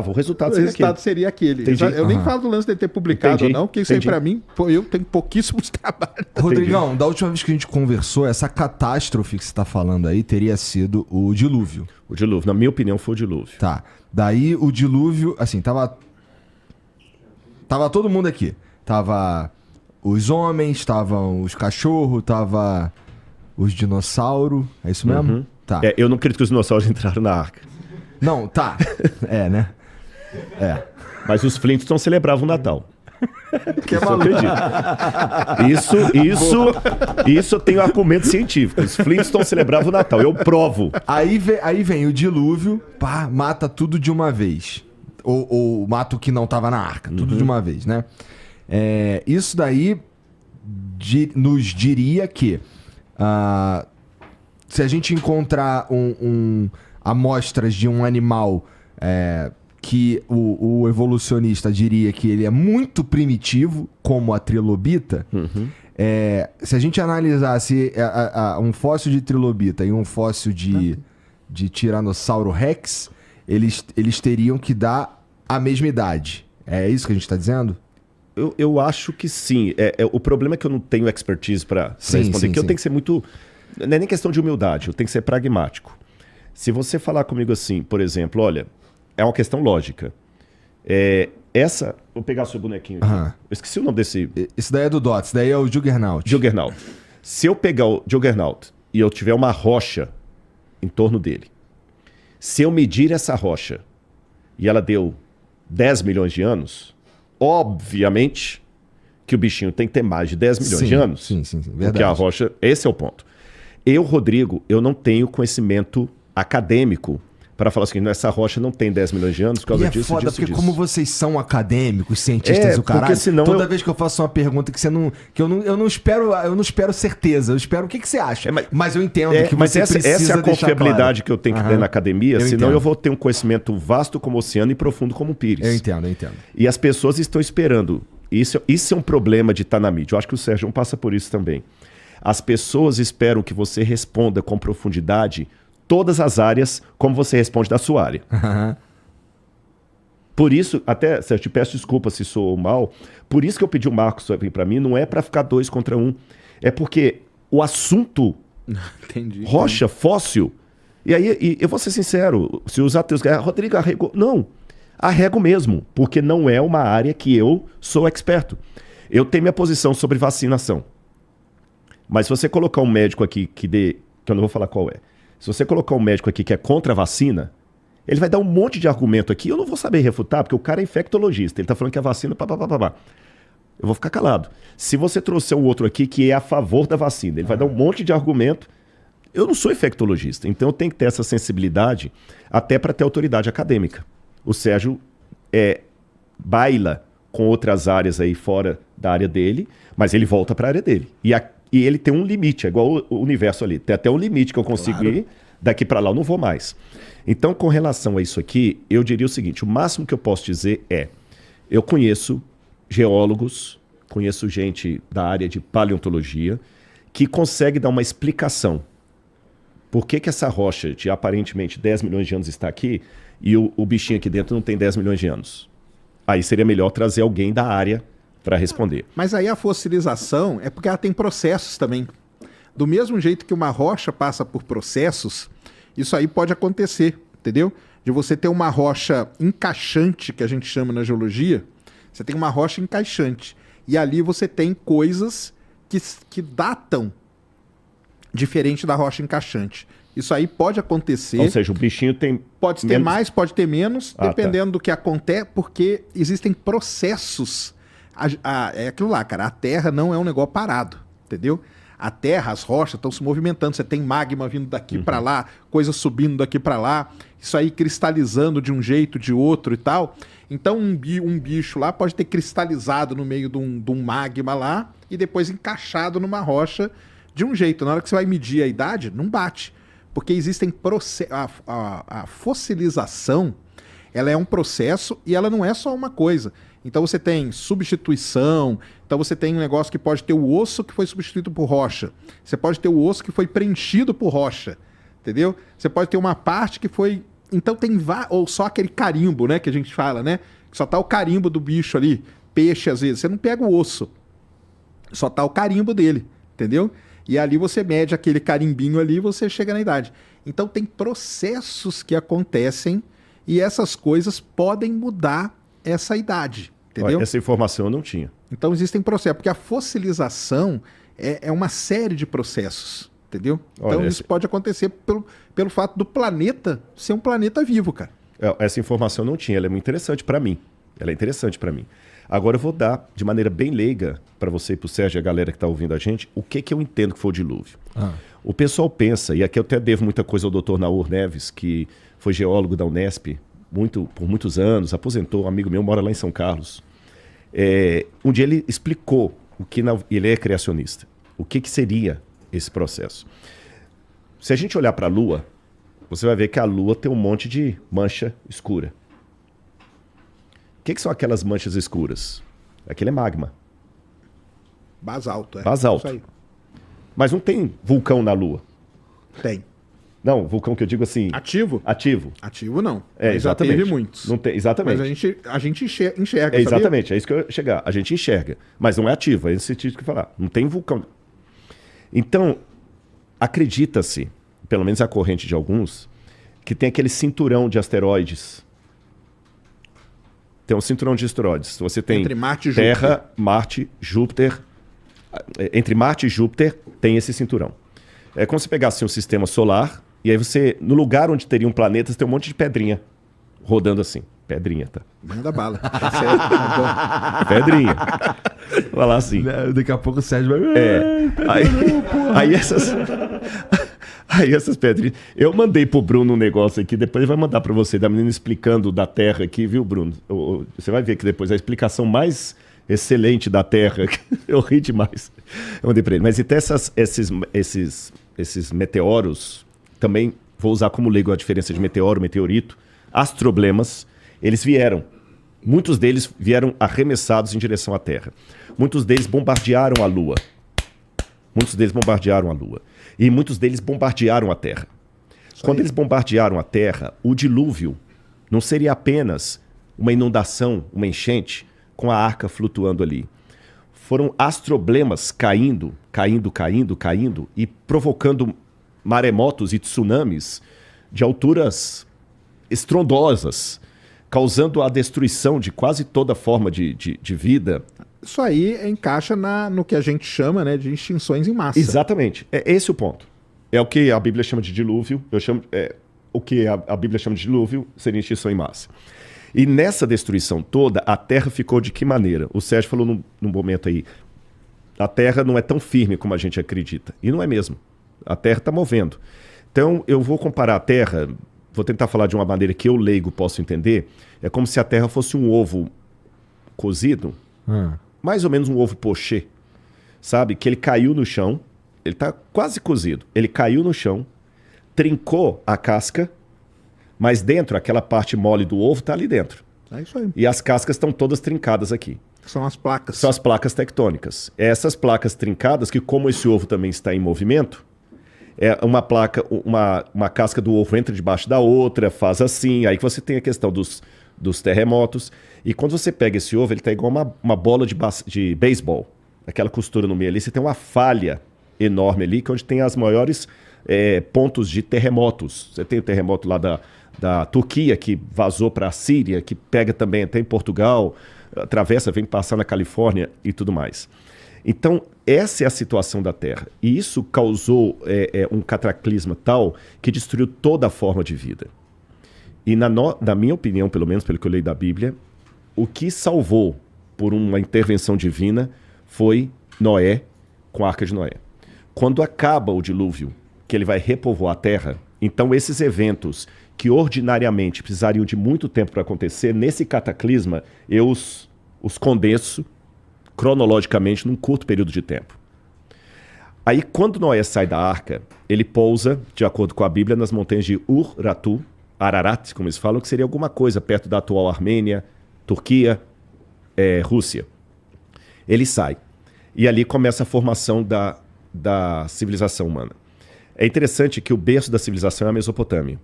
O resultado seria aquele. Eu nem falo do lance de ter publicado ou não, porque isso aí pra mim, eu tenho pouquíssimos trabalhos. Rodrigão, da última vez que a gente conversou, essa catástrofe que você tá falando aí teria sido o dilúvio. O dilúvio, na minha opinião, foi o dilúvio. Tá. Daí o dilúvio, assim, tava todo mundo aqui. Tava os homens, estavam os cachorros, tava os dinossauros. É isso mesmo? Uhum. Tá. Eu não acredito que os dinossauros entraram na arca. Não, tá. Né? Mas os Flintstones celebravam o Natal. Que é isso eu acredito. Isso eu tenho argumento científico. Os Flintstones celebravam o Natal. Eu provo. Aí vem o dilúvio, pá, mata tudo de uma vez. Ou mata o que não tava na arca. Tudo de uma vez, né? Isso daí nos diria que se a gente encontrar amostras de um animal que o evolucionista diria que ele é muito primitivo, como a trilobita, se a gente analisasse um fóssil de trilobita e um fóssil de Tiranossauro Rex, eles teriam que dar a mesma idade. É isso que a gente está dizendo? Eu acho que sim. O problema é que eu não tenho expertise para responder, que eu tenho que ser muito... Não é nem questão de humildade, eu tenho que ser pragmático. Se você falar comigo assim, por exemplo, olha, é uma questão lógica. Vou pegar seu bonequinho aqui. Eu esqueci o nome desse... Esse daí é do Dots, daí é o Juggernaut. Juggernaut. Se eu pegar o Juggernaut e eu tiver uma rocha em torno dele, se eu medir essa rocha e ela deu 10 milhões de anos, obviamente que o bichinho tem que ter mais de 10 milhões de anos. Sim, verdade. Porque a rocha... Esse é o ponto. Rodrigo, eu não tenho conhecimento acadêmico para falar assim, essa rocha não tem 10 milhões de anos por causa disso, foda, porque como vocês são acadêmicos, cientistas, o caralho, senão toda vez que eu faço uma pergunta que eu não espero certeza, eu espero o que você acha. Mas eu entendo que você precisa essa é a confiabilidade que eu tenho que ter na academia, senão eu vou ter um conhecimento vasto como o oceano e profundo como o Pires. Eu entendo. E as pessoas estão esperando. Isso é um problema de estar na mídia. Eu acho que o Sérgio passa por isso também. As pessoas esperam que você responda com profundidade todas as áreas como você responde da sua área. Por isso, até, Sérgio, te peço desculpa se sou mal, por isso que eu pedi o Marcos vir para mim, não é para ficar 2 contra 1, é porque o assunto rocha, fóssil, e aí eu vou ser sincero, se os ateus... Rodrigo arregou... Não, arrego mesmo, porque não é uma área que eu sou experto. Eu tenho minha posição sobre vacinação. Mas se você colocar um médico aqui que eu não vou falar qual é. Se você colocar um médico aqui que é contra a vacina, ele vai dar um monte de argumento aqui. Eu não vou saber refutar, porque o cara é infectologista. Ele está falando que a vacina... Eu vou ficar calado. Se você trouxer um outro aqui que é a favor da vacina, ele vai dar um monte de argumento. Eu não sou infectologista, então eu tenho que ter essa sensibilidade até para ter autoridade acadêmica. O Sérgio baila com outras áreas aí fora da área dele, mas ele volta para a área dele. E ele tem um limite, é igual o universo ali. Tem até um limite que eu consigo ir, daqui para lá eu não vou mais. Então, com relação a isso aqui, eu diria o seguinte, o máximo que eu posso dizer eu conheço geólogos, conheço gente da área de paleontologia, que consegue dar uma explicação. Por que essa rocha de aparentemente 10 milhões de anos está aqui e o bichinho aqui dentro não tem 10 milhões de anos? Aí seria melhor trazer alguém da área para responder. Mas aí a fossilização é porque ela tem processos também. Do mesmo jeito que uma rocha passa por processos, isso aí pode acontecer, entendeu? De você ter uma rocha encaixante, que a gente chama na geologia, você tem uma rocha encaixante. E ali você tem coisas que datam diferente da rocha encaixante. Isso aí pode acontecer. Ou seja, o bichinho tem... Pode ter mais, pode ter menos, dependendo do que acontece, porque existem processos. É aquilo lá, cara, a Terra não é um negócio parado, entendeu? A Terra, as rochas estão se movimentando, você tem magma vindo daqui para lá, coisa subindo daqui para lá, isso aí cristalizando de um jeito, de outro e tal. Então um bicho lá pode ter cristalizado no meio de um magma lá e depois encaixado numa rocha de um jeito. Na hora que você vai medir a idade, não bate, porque existem processos. A fossilização, ela é um processo e ela não é só uma coisa. Então você tem substituição, então você tem um negócio que pode ter o osso que foi substituído por rocha. Você pode ter o osso que foi preenchido por rocha, entendeu? Você pode ter uma parte que foi Então tem ou só aquele carimbo, né, que a gente fala, né? Só tá o carimbo do bicho ali, peixe às vezes, você não pega o osso. Só tá o carimbo dele, entendeu? E ali você mede aquele carimbinho ali e você chega na idade. Então tem processos que acontecem e essas coisas podem mudar essa idade, entendeu? Olha, essa informação eu não tinha. Então existem processos, porque a fossilização é uma série de processos, entendeu? Então isso pode acontecer pelo fato do planeta ser um planeta vivo, cara. Essa informação eu não tinha, ela é muito interessante para mim. Ela é interessante para mim. Agora eu vou dar, de maneira bem leiga, para você e para o Sérgio e a galera que está ouvindo a gente, o que eu entendo que foi o dilúvio. O pessoal pensa, e aqui eu até devo muita coisa ao Dr. Naur Neves, que foi geólogo da Unesp por muitos anos, aposentou, um amigo meu, mora lá em São Carlos. Um dia ele explicou, ele é criacionista, o que seria esse processo. Se a gente olhar para a Lua, você vai ver que a Lua tem um monte de mancha escura. O que são aquelas manchas escuras? Aquilo é magma. Basalto, Basalto. Isso aí. Mas não tem vulcão na Lua. Tem. Não, vulcão que eu digo assim... Ativo? Ativo. Ativo não. Mas exatamente. Já teve muitos. Não tem, exatamente. Mas a gente enxerga, exatamente, é isso que eu ia chegar. A gente enxerga, mas não é ativo, é esse sentido que eu falar. Não tem vulcão. Então, acredita-se, pelo menos a corrente de alguns, que tem aquele cinturão de asteroides. Tem um cinturão de asteroides. Você tem entre Marte e Terra, Júpiter. Marte, Júpiter. Entre Marte e Júpiter tem esse cinturão. É como se pegasse um sistema solar e aí você, no lugar onde teriam planetas, tem um monte de pedrinha rodando assim. Pedrinha, tá? Manda bala. Pedrinha. Vai lá assim. Daqui a pouco o Sérgio vai... Aí essas pedrinhas... Eu mandei pro Bruno um negócio aqui, depois ele vai mandar para você, da menina explicando da Terra aqui, viu, Bruno? Você vai ver que depois a explicação mais excelente da Terra, eu ri demais. Eu mandei para ele. Mas então esses meteoros, também vou usar como leigo a diferença de meteoro, meteorito, astroblemas, eles vieram. Muitos deles vieram arremessados em direção à Terra. Muitos deles bombardearam a Lua. E muitos deles bombardearam a Terra. Quando eles bombardearam a Terra, o dilúvio não seria apenas uma inundação, uma enchente, com a arca flutuando ali. Foram astroblemas caindo e provocando maremotos e tsunamis de alturas estrondosas, causando a destruição de quase toda forma de vida. Isso aí encaixa no que a gente chama, né, de extinções em massa. Exatamente. É esse o ponto. É o que a Bíblia chama de dilúvio. O que a Bíblia chama de dilúvio seria extinção em massa. E nessa destruição toda, a Terra ficou de que maneira? O Sérgio falou num momento aí, a Terra não é tão firme como a gente acredita. E não é mesmo. A Terra está movendo. Então, eu vou comparar a Terra, vou tentar falar de uma maneira que eu, leigo, posso entender. É como se a Terra fosse um ovo cozido, mais ou menos um ovo pochê, sabe? Que ele caiu no chão, ele está quase cozido. Ele caiu no chão, trincou a casca, mas dentro, aquela parte mole do ovo está ali dentro. É isso aí. E as cascas estão todas trincadas aqui. São as placas. São as placas tectônicas. Essas placas trincadas, que como esse ovo também está em movimento, uma casca do ovo entra debaixo da outra, faz assim, aí que você tem a questão dos terremotos. E quando você pega esse ovo, ele está igual uma bola de beisebol. Aquela costura no meio ali, você tem uma falha enorme ali, que é onde tem as maiores pontos de terremotos. Você tem o terremoto lá da Turquia, que vazou para a Síria, que pega também até em Portugal, atravessa, vem passar na Califórnia e tudo mais. Então, essa é a situação da Terra. E isso causou um cataclisma tal que destruiu toda a forma de vida. E na minha opinião, pelo menos pelo que eu leio da Bíblia, o que salvou por uma intervenção divina foi Noé com a Arca de Noé. Quando acaba o dilúvio, que ele vai repovoar a Terra, então esses eventos que ordinariamente precisariam de muito tempo para acontecer, nesse cataclisma, eu os condenso cronologicamente num curto período de tempo. Aí, quando Noé sai da arca, ele pousa, de acordo com a Bíblia, nas montanhas de Ur-Ratu, Ararat, como eles falam, que seria alguma coisa perto da atual Armênia, Turquia, Rússia. Ele sai. E ali começa a formação da civilização humana. É interessante que o berço da civilização é a Mesopotâmia.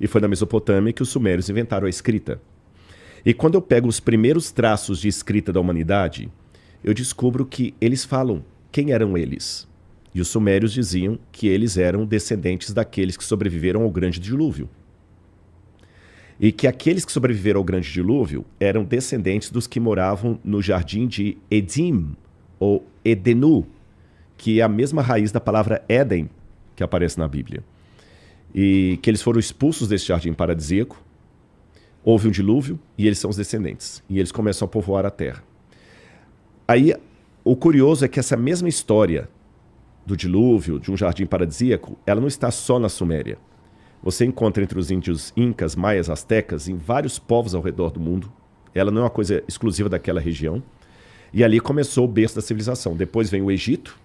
E foi na Mesopotâmia que os sumérios inventaram a escrita. E quando eu pego os primeiros traços de escrita da humanidade, eu descubro que eles falam quem eram eles. E os sumérios diziam que eles eram descendentes daqueles que sobreviveram ao grande dilúvio. E que aqueles que sobreviveram ao grande dilúvio eram descendentes dos que moravam no jardim de Edim, ou Edenu, que é a mesma raiz da palavra Éden, que aparece na Bíblia. E que eles foram expulsos desse jardim paradisíaco, houve um dilúvio e eles são os descendentes. E eles começam a povoar a terra. Aí, o curioso é que essa mesma história do dilúvio, de um jardim paradisíaco, ela não está só na Suméria. Você encontra entre os índios incas, maias, astecas, em vários povos ao redor do mundo. Ela não é uma coisa exclusiva daquela região. E ali começou o berço da civilização. Depois vem o Egito.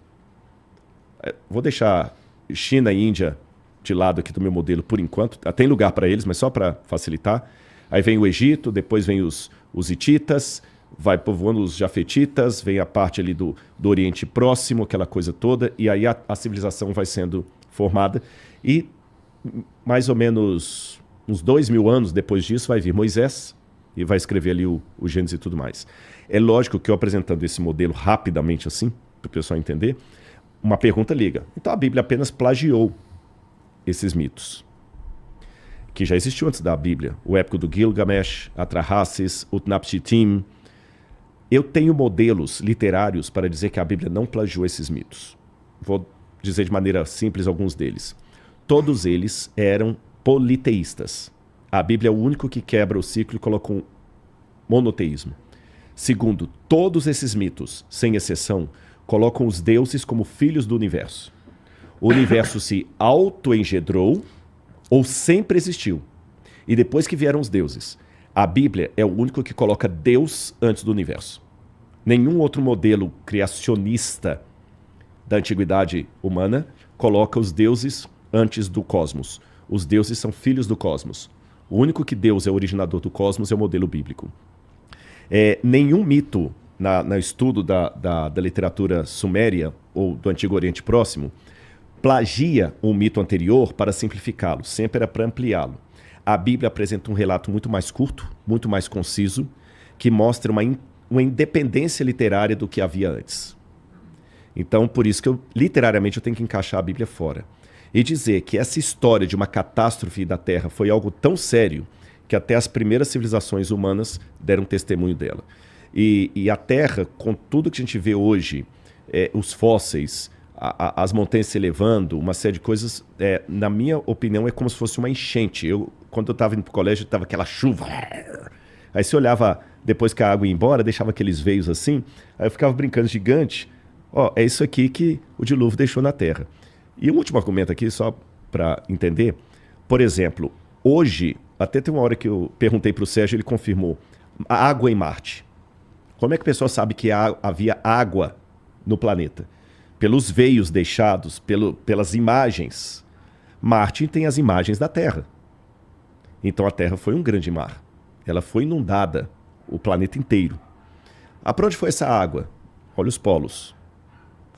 Vou deixar China e Índia de lado aqui do meu modelo por enquanto. Tem lugar para eles, mas só para facilitar. Aí vem o Egito, depois vem os hititas, vai povoando os jafetitas, vem a parte ali do Oriente Próximo, aquela coisa toda, e aí a civilização vai sendo formada. E mais ou menos uns 2000 anos depois disso vai vir Moisés e vai escrever ali o Gênesis e tudo mais. É lógico que eu apresentando esse modelo rapidamente assim, para o pessoal entender, uma pergunta liga. Então a Bíblia apenas plagiou esses mitos, que já existiu antes da Bíblia. O épico do Gilgamesh, Atrahasis, Utnapishtim. Eu tenho modelos literários para dizer que a Bíblia não plagiou esses mitos. Vou dizer de maneira simples alguns deles. Todos eles eram politeístas. A Bíblia é o único que quebra o ciclo e coloca um monoteísmo. Segundo, todos esses mitos, sem exceção, colocam os deuses como filhos do universo. O universo se autoengendrou ou sempre existiu. E depois que vieram os deuses, a Bíblia é o único que coloca Deus antes do universo. Nenhum outro modelo criacionista da antiguidade humana coloca os deuses antes do cosmos. Os deuses são filhos do cosmos. O único que Deus é o originador do cosmos é o modelo bíblico. Nenhum mito no estudo da literatura suméria ou do Antigo Oriente Próximo plagia um mito anterior para simplificá-lo, sempre era para ampliá-lo. A Bíblia apresenta um relato muito mais curto, muito mais conciso, que mostra uma independência literária do que havia antes. Então, por isso que literariamente eu tenho que encaixar a Bíblia fora. E dizer que essa história de uma catástrofe da Terra foi algo tão sério que até as primeiras civilizações humanas deram testemunho dela. E a Terra, com tudo que a gente vê hoje, os fósseis, as montanhas se elevando, uma série de coisas, na minha opinião, é como se fosse uma enchente. Quando eu estava indo para o colégio, estava aquela chuva. Aí você olhava, depois que a água ia embora, deixava aqueles veios assim, aí eu ficava brincando gigante. É isso aqui que o dilúvio deixou na Terra. E um último argumento aqui, só para entender. Por exemplo, hoje, até tem uma hora que eu perguntei para o Sérgio, ele confirmou, a água em Marte. Como é que o pessoal sabe que havia água no planeta? Pelos veios deixados, pelas imagens. Marte tem as imagens da Terra. Então a Terra foi um grande mar. Ela foi inundada, o planeta inteiro. Para onde foi essa água? Olha os polos.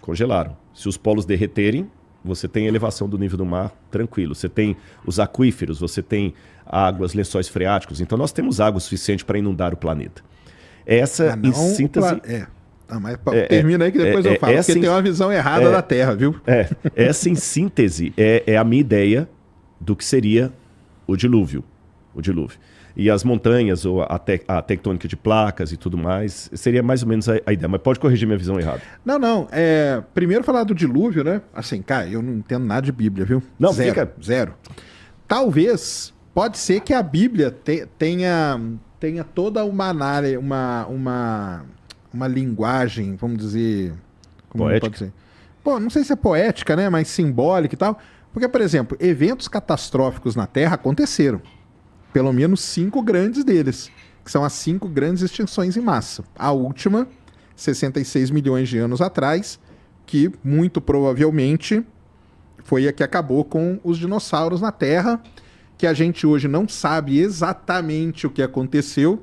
Congelaram. Se os polos derreterem, você tem elevação do nível do mar tranquilo. Você tem os aquíferos, você tem águas, lençóis freáticos. Então nós temos água suficiente para inundar o planeta. Essa, em síntese... Mas termina aí que depois eu falo, porque tem uma visão errada da Terra, viu? Essa, em síntese, é a minha ideia do que seria o dilúvio. E as montanhas, ou a tectônica de placas e tudo mais, seria mais ou menos a ideia. Mas pode corrigir minha visão errada. Não. Primeiro falar do dilúvio, né? Assim, cara, eu não entendo nada de Bíblia, viu? Não, Zero. Talvez, pode ser que a Bíblia tenha toda uma linguagem, vamos dizer... Poética? Pode ser? Não sei se é poética, né? Mas simbólica e tal. Porque, por exemplo, eventos catastróficos na Terra aconteceram. Pelo menos 5 grandes deles, que são as 5 grandes extinções em massa. A última, 66 milhões de anos atrás, que muito provavelmente foi a que acabou com os dinossauros na Terra, que a gente hoje não sabe exatamente o que aconteceu.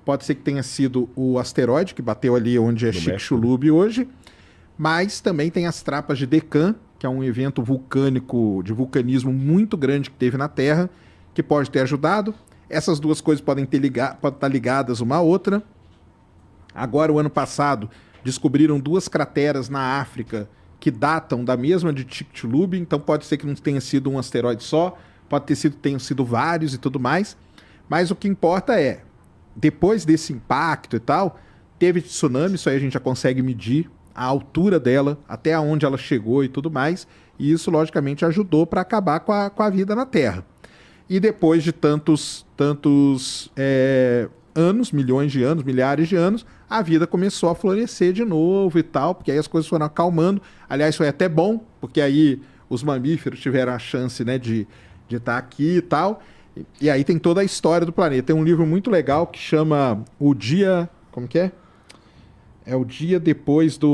Pode ser que tenha sido o asteroide que bateu ali onde é Chicxulub hoje, mas também tem as trapas de Deccan, que é um evento vulcânico, de vulcanismo muito grande que teve na Terra, que que pode ter ajudado. Essas duas coisas podem estar ligadas uma à outra. Agora, o ano passado, descobriram 2 crateras na África que datam da mesma de Chicxulub, então pode ser que não tenha sido um asteroide só, pode ter sido, tenham sido vários e tudo mais. Mas o que importa é, depois desse impacto e tal, teve tsunami, isso aí a gente já consegue medir a altura dela, até onde ela chegou e tudo mais, e isso, logicamente, ajudou para acabar com a vida na Terra. E depois de tantos anos, milhões de anos, milhares de anos, a vida começou a florescer de novo e tal, porque aí as coisas foram acalmando. Aliás, foi até bom, porque aí os mamíferos tiveram a chance, né, de estar aqui e tal. E aí tem toda a história do planeta. Tem um livro muito legal que chama O Dia... Como que é? É o dia depois do...